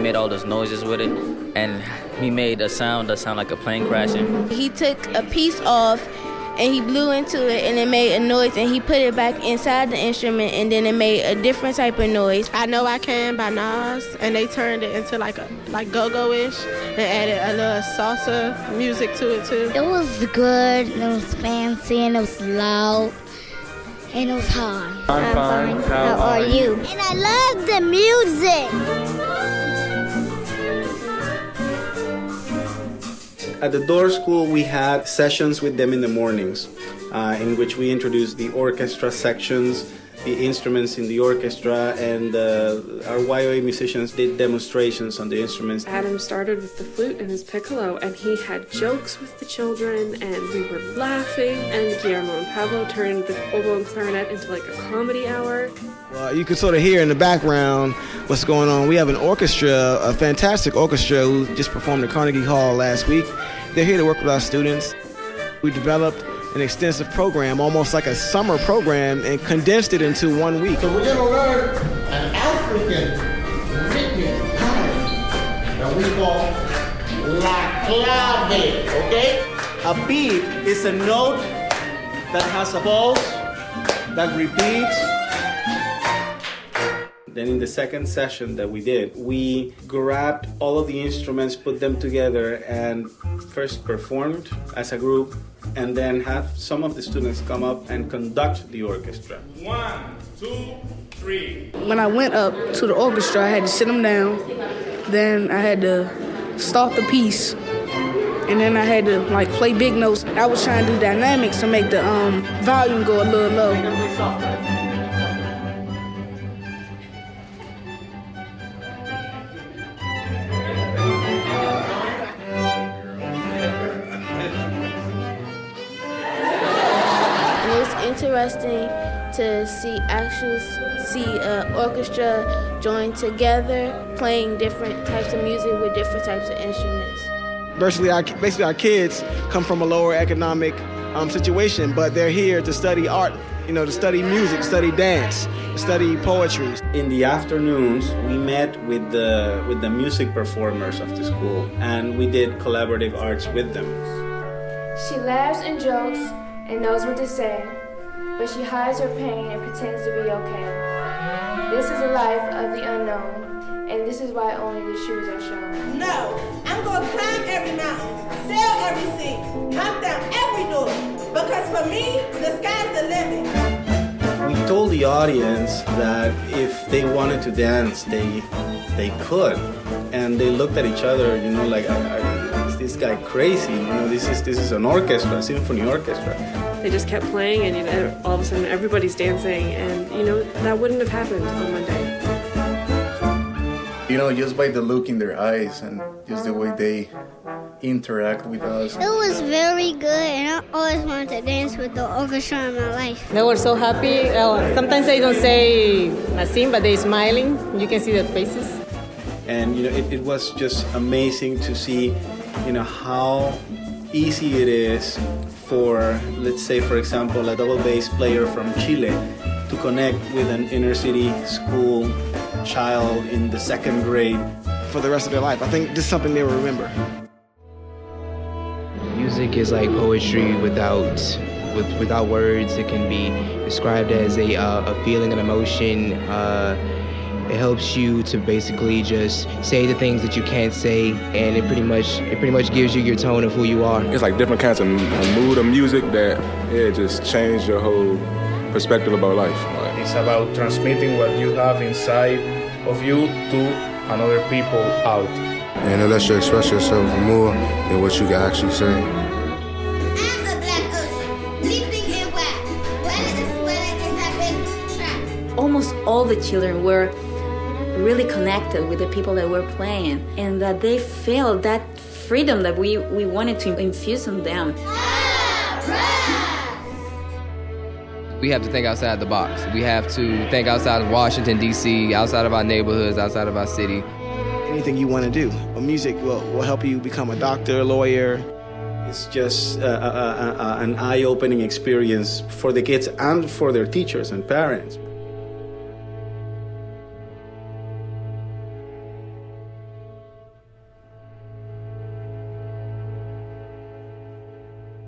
made all those noises with it, and he made a sound that sounded like a plane crashing. He took a piece off and he blew into it and it made a noise, and he put it back inside the instrument and then it made a different type of noise. I Know I Can by Nas, and they turned it into like go-go-ish and added a little salsa music to it too. It was good, it was fancy, and it was loud, and it was hard. I'm fine. How are you? And I love the music. At the Doar School, we had sessions with them in the mornings, in which we introduced the orchestra sections, the instruments in the orchestra, and our YOA musicians did demonstrations on the instruments. Adam started with the flute and his piccolo, and he had jokes with the children, and we were laughing, and Guillermo and Pablo turned the oboe and clarinet into like a comedy hour. You can sort of hear in the background what's going on. We have an orchestra, a fantastic orchestra, who just performed at Carnegie Hall last week. They're here to work with our students. We developed an extensive program, almost like a summer program, and condensed it into 1 week. So we're going to learn an African rhythmic pattern that we call la clave, okay? A beat is a note that has a pulse, that repeats. Then in the second session that we did, we grabbed all of the instruments, put them together, and first performed as a group, and then have some of the students come up and conduct the orchestra. 1, 2, 3. When I went up to the orchestra, I had to sit them down. Then I had to start the piece, and then I had to play big notes. I was trying to do dynamics to make the volume go a little low. Interesting to see an orchestra join together, playing different types of music with different types of instruments. Basically, our kids come from a lower economic situation, but they're here to study art, to study music, study dance, study poetry. In the afternoons, we met with the music performers of the school, and we did collaborative arts with them. She laughs and jokes and knows what to say, but she hides her pain and pretends to be okay. This is a life of the unknown, and this is why only the shoes are shown. No, I'm gonna climb every mountain, sail every sea, knock down every door, because for me, the sky's the limit. We told the audience that if they wanted to dance, they could, and they looked at each other, like, is this guy crazy? This is an orchestra, a symphony orchestra. They just kept playing, and all of a sudden everybody's dancing, and that wouldn't have happened on Monday. Just by the look in their eyes and just the way they interact with us. It was very good, and I always wanted to dance with the orchestra in my life. They were so happy. Sometimes they don't say nothing, but they're smiling. You can see their faces. And it was just amazing to see, how easy it is for, let's say, for example, a double bass player from Chile to connect with an inner city school child in the second grade. For the rest of their life. I think this is something they will remember. Music is like poetry without words. It can be described as a feeling, an emotion. It helps you to basically just say the things that you can't say, and it pretty much gives you your tone of who you are. It's like different kinds of mood of music that just change your whole perspective about life. It's about transmitting what you have inside of you to another people out. And it lets you express yourself more than what you can actually say. I'm a black ocean, leaping in wax. Weather is that big trap. Almost all the children were really connected with the people that were playing, and that they felt that freedom that we wanted to infuse in them. We have to think outside the box. We have to think outside of Washington, D.C., outside of our neighborhoods, outside of our city. Anything you want to do. Music will help you become a doctor, a lawyer. It's just an eye-opening experience for the kids and for their teachers and parents.